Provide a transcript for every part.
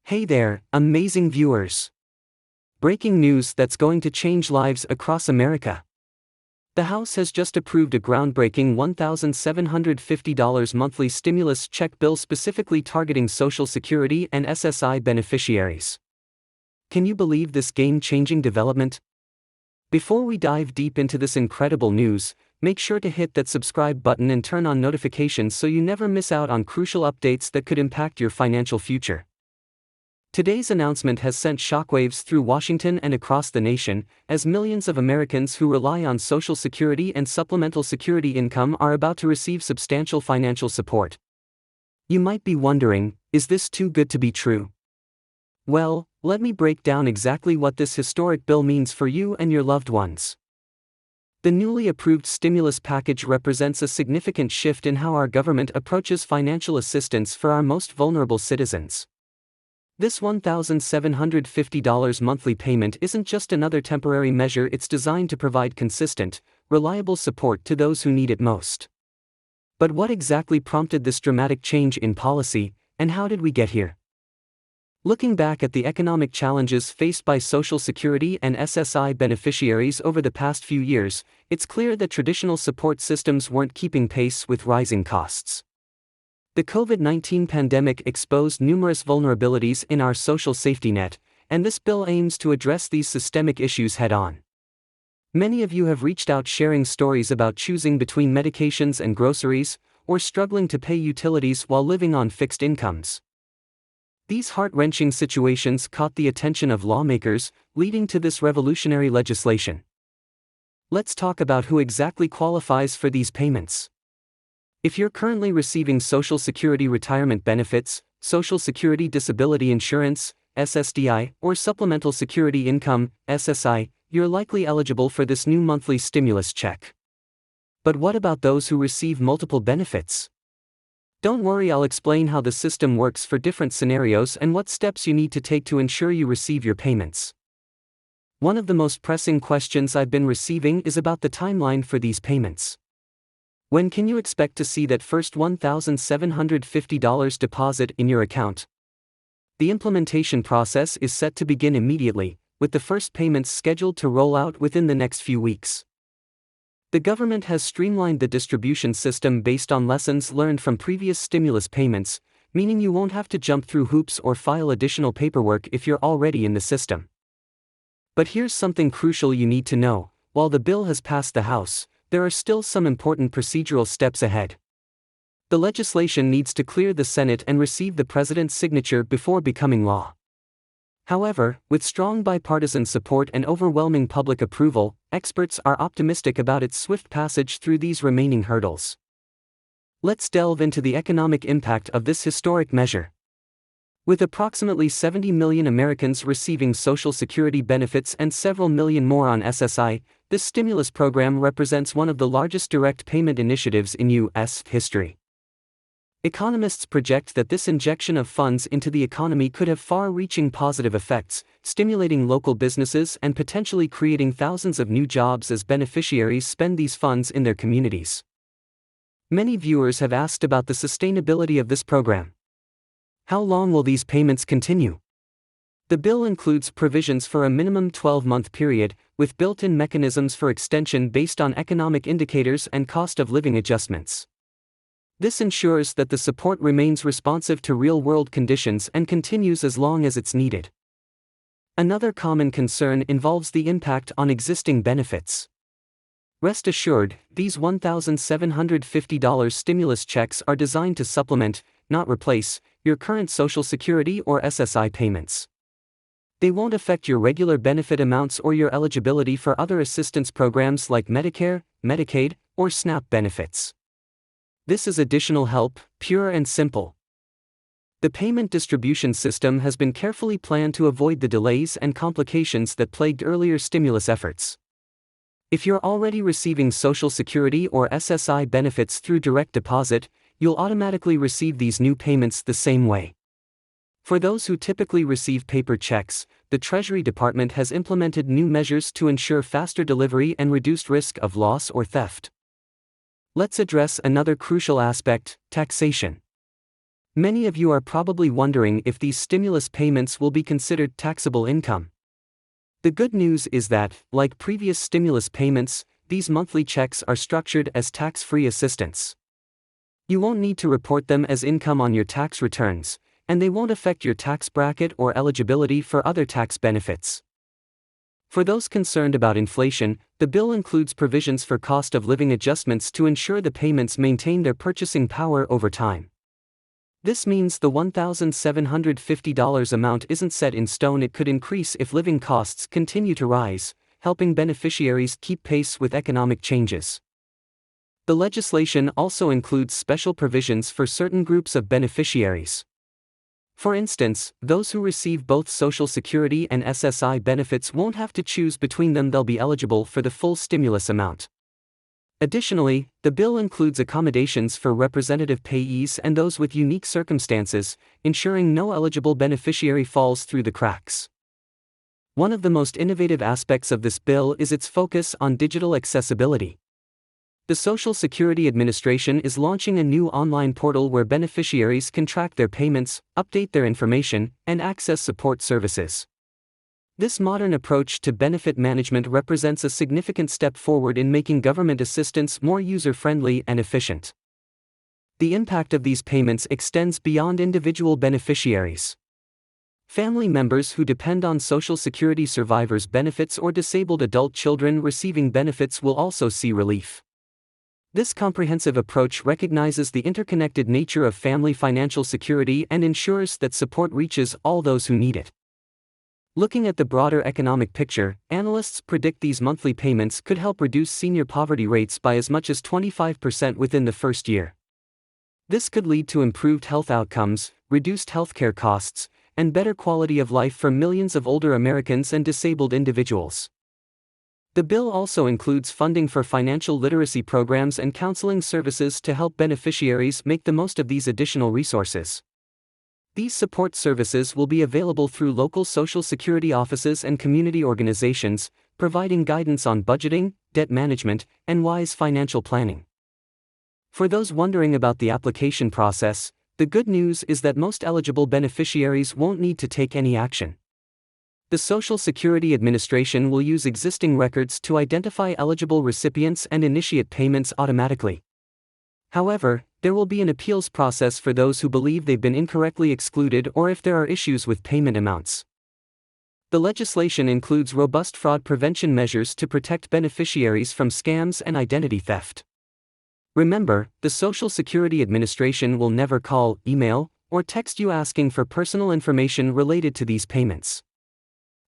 Hey there, amazing viewers! Breaking news that's going to change lives across America. The House has just approved a groundbreaking $1,750 monthly stimulus check bill specifically targeting Social Security and SSI beneficiaries. Can you believe this game-changing development? Before we dive deep into this incredible news, make sure to hit that subscribe button and turn on notifications so you never miss out on crucial updates that could impact your financial future. Today's announcement has sent shockwaves through Washington and across the nation, as millions of Americans who rely on Social Security and supplemental security income are about to receive substantial financial support. You might be wondering, is this too good to be true? Well, let me break down exactly what this historic bill means for you and your loved ones. The newly approved stimulus package represents a significant shift in how our government approaches financial assistance for our most vulnerable citizens. This $1,750 monthly payment isn't just another temporary measure, it's designed to provide consistent, reliable support to those who need it most. But what exactly prompted this dramatic change in policy, and how did we get here? Looking back at the economic challenges faced by Social Security and SSI beneficiaries over the past few years, it's clear that traditional support systems weren't keeping pace with rising costs. The COVID-19 pandemic exposed numerous vulnerabilities in our social safety net, and this bill aims to address these systemic issues head-on. Many of you have reached out sharing stories about choosing between medications and groceries, or struggling to pay utilities while living on fixed incomes. These heart-wrenching situations caught the attention of lawmakers, leading to this revolutionary legislation. Let's talk about who exactly qualifies for these payments. If you're currently receiving Social Security retirement benefits, Social Security disability insurance, SSDI, or supplemental security income, SSI, you're likely eligible for this new monthly stimulus check. But what about those who receive multiple benefits? Don't worry, I'll explain how the system works for different scenarios and what steps you need to take to ensure you receive your payments. One of the most pressing questions I've been receiving is about the timeline for these payments. When can you expect to see that first $1,750 deposit in your account? The implementation process is set to begin immediately, with the first payments scheduled to roll out within the next few weeks. The government has streamlined the distribution system based on lessons learned from previous stimulus payments, meaning you won't have to jump through hoops or file additional paperwork if you're already in the system. But here's something crucial you need to know: while the bill has passed the House, there are still some important procedural steps ahead. The legislation needs to clear the Senate and receive the President's signature before becoming law. However, with strong bipartisan support and overwhelming public approval, experts are optimistic about its swift passage through these remaining hurdles. Let's delve into the economic impact of this historic measure. With approximately 70 million Americans receiving Social Security benefits and several million more on SSI, this stimulus program represents one of the largest direct payment initiatives in U.S. history. Economists project that this injection of funds into the economy could have far-reaching positive effects, stimulating local businesses and potentially creating thousands of new jobs as beneficiaries spend these funds in their communities. Many viewers have asked about the sustainability of this program. How long will these payments continue? The bill includes provisions for a minimum 12-month period, with built-in mechanisms for extension based on economic indicators and cost of living adjustments. This ensures that the support remains responsive to real-world conditions and continues as long as it's needed. Another common concern involves the impact on existing benefits. Rest assured, these $1,750 stimulus checks are designed to supplement, not replace, your current Social Security or SSI payments. They won't affect your regular benefit amounts or your eligibility for other assistance programs like Medicare, Medicaid, or SNAP benefits. This is additional help, pure and simple. The payment distribution system has been carefully planned to avoid the delays and complications that plagued earlier stimulus efforts. If you're already receiving Social Security or SSI benefits through direct deposit, you'll automatically receive these new payments the same way. For those who typically receive paper checks, the Treasury Department has implemented new measures to ensure faster delivery and reduced risk of loss or theft. Let's address another crucial aspect: taxation. Many of you are probably wondering if these stimulus payments will be considered taxable income. The good news is that, like previous stimulus payments, these monthly checks are structured as tax-free assistance. You won't need to report them as income on your tax returns, and they won't affect your tax bracket or eligibility for other tax benefits. For those concerned about inflation, the bill includes provisions for cost of living adjustments to ensure the payments maintain their purchasing power over time. This means the $1,750 amount isn't set in stone. It could increase if living costs continue to rise, helping beneficiaries keep pace with economic changes. The legislation also includes special provisions for certain groups of beneficiaries. For instance, those who receive both Social Security and SSI benefits won't have to choose between them. They'll be eligible for the full stimulus amount. Additionally, the bill includes accommodations for representative payees and those with unique circumstances, ensuring no eligible beneficiary falls through the cracks. One of the most innovative aspects of this bill is its focus on digital accessibility. The Social Security Administration is launching a new online portal where beneficiaries can track their payments, update their information, and access support services. This modern approach to benefit management represents a significant step forward in making government assistance more user-friendly and efficient. The impact of these payments extends beyond individual beneficiaries. Family members who depend on Social Security survivors' benefits or disabled adult children receiving benefits will also see relief. This comprehensive approach recognizes the interconnected nature of family financial security and ensures that support reaches all those who need it. Looking at the broader economic picture, analysts predict these monthly payments could help reduce senior poverty rates by as much as 25% within the first year. This could lead to improved health outcomes, reduced healthcare costs, and better quality of life for millions of older Americans and disabled individuals. The bill also includes funding for financial literacy programs and counseling services to help beneficiaries make the most of these additional resources. These support services will be available through local Social Security offices and community organizations, providing guidance on budgeting, debt management, and wise financial planning. For those wondering about the application process, the good news is that most eligible beneficiaries won't need to take any action. The Social Security Administration will use existing records to identify eligible recipients and initiate payments automatically. However, there will be an appeals process for those who believe they've been incorrectly excluded or if there are issues with payment amounts. The legislation includes robust fraud prevention measures to protect beneficiaries from scams and identity theft. Remember, the Social Security Administration will never call, email, or text you asking for personal information related to these payments.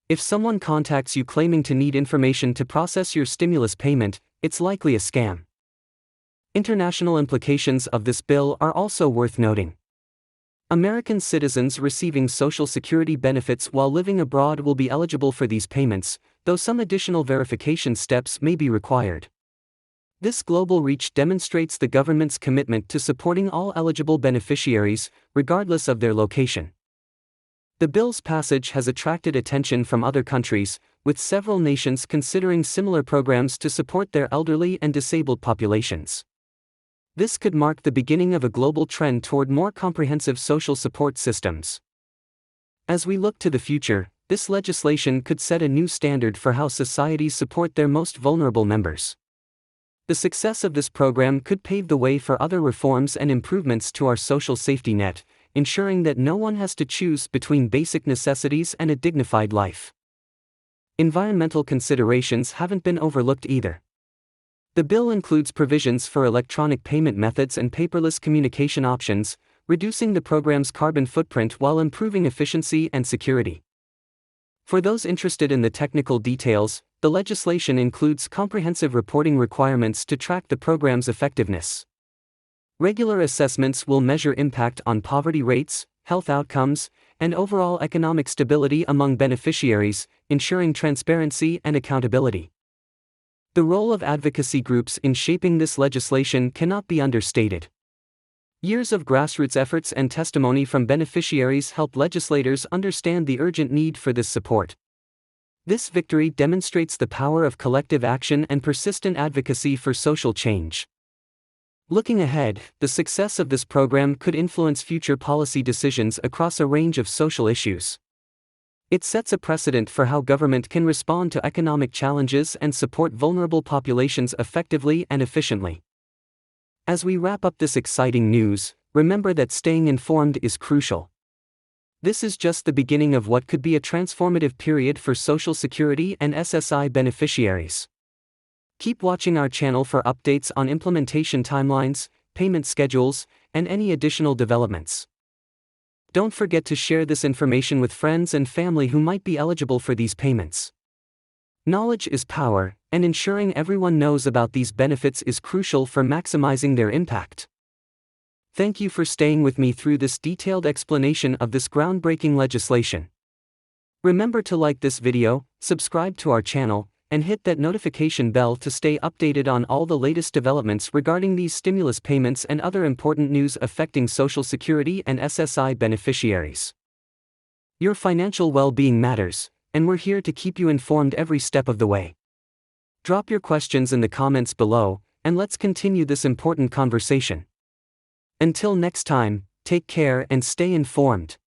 If someone contacts you claiming to need information to process your stimulus payment, it's likely a scam. International implications of this bill are also worth noting. American citizens receiving Social Security benefits while living abroad will be eligible for these payments, though some additional verification steps may be required. This global reach demonstrates the government's commitment to supporting all eligible beneficiaries, regardless of their location. The bill's passage has attracted attention from other countries, with several nations considering similar programs to support their elderly and disabled populations. This could mark the beginning of a global trend toward more comprehensive social support systems. As we look to the future, this legislation could set a new standard for how societies support their most vulnerable members. The success of this program could pave the way for other reforms and improvements to our social safety net, ensuring that no one has to choose between basic necessities and a dignified life. Environmental considerations haven't been overlooked either. The bill includes provisions for electronic payment methods and paperless communication options, reducing the program's carbon footprint while improving efficiency and security. For those interested in the technical details, the legislation includes comprehensive reporting requirements to track the program's effectiveness. Regular assessments will measure impact on poverty rates, health outcomes, and overall economic stability among beneficiaries, ensuring transparency and accountability. The role of advocacy groups in shaping this legislation cannot be understated. Years of grassroots efforts and testimony from beneficiaries help legislators understand the urgent need for this support. This victory demonstrates the power of collective action and persistent advocacy for social change. Looking ahead, the success of this program could influence future policy decisions across a range of social issues. It sets a precedent for how government can respond to economic challenges and support vulnerable populations effectively and efficiently. As we wrap up this exciting news, remember that staying informed is crucial. This is just the beginning of what could be a transformative period for Social Security and SSI beneficiaries. Keep watching our channel for updates on implementation timelines, payment schedules, and any additional developments. Don't forget to share this information with friends and family who might be eligible for these payments. Knowledge is power, and ensuring everyone knows about these benefits is crucial for maximizing their impact. Thank you for staying with me through this detailed explanation of this groundbreaking legislation. Remember to like this video, subscribe to our channel, and hit that notification bell to stay updated on all the latest developments regarding these stimulus payments and other important news affecting Social Security and SSI beneficiaries. Your financial well-being matters, and we're here to keep you informed every step of the way. Drop your questions in the comments below, and let's continue this important conversation. Until next time, take care and stay informed.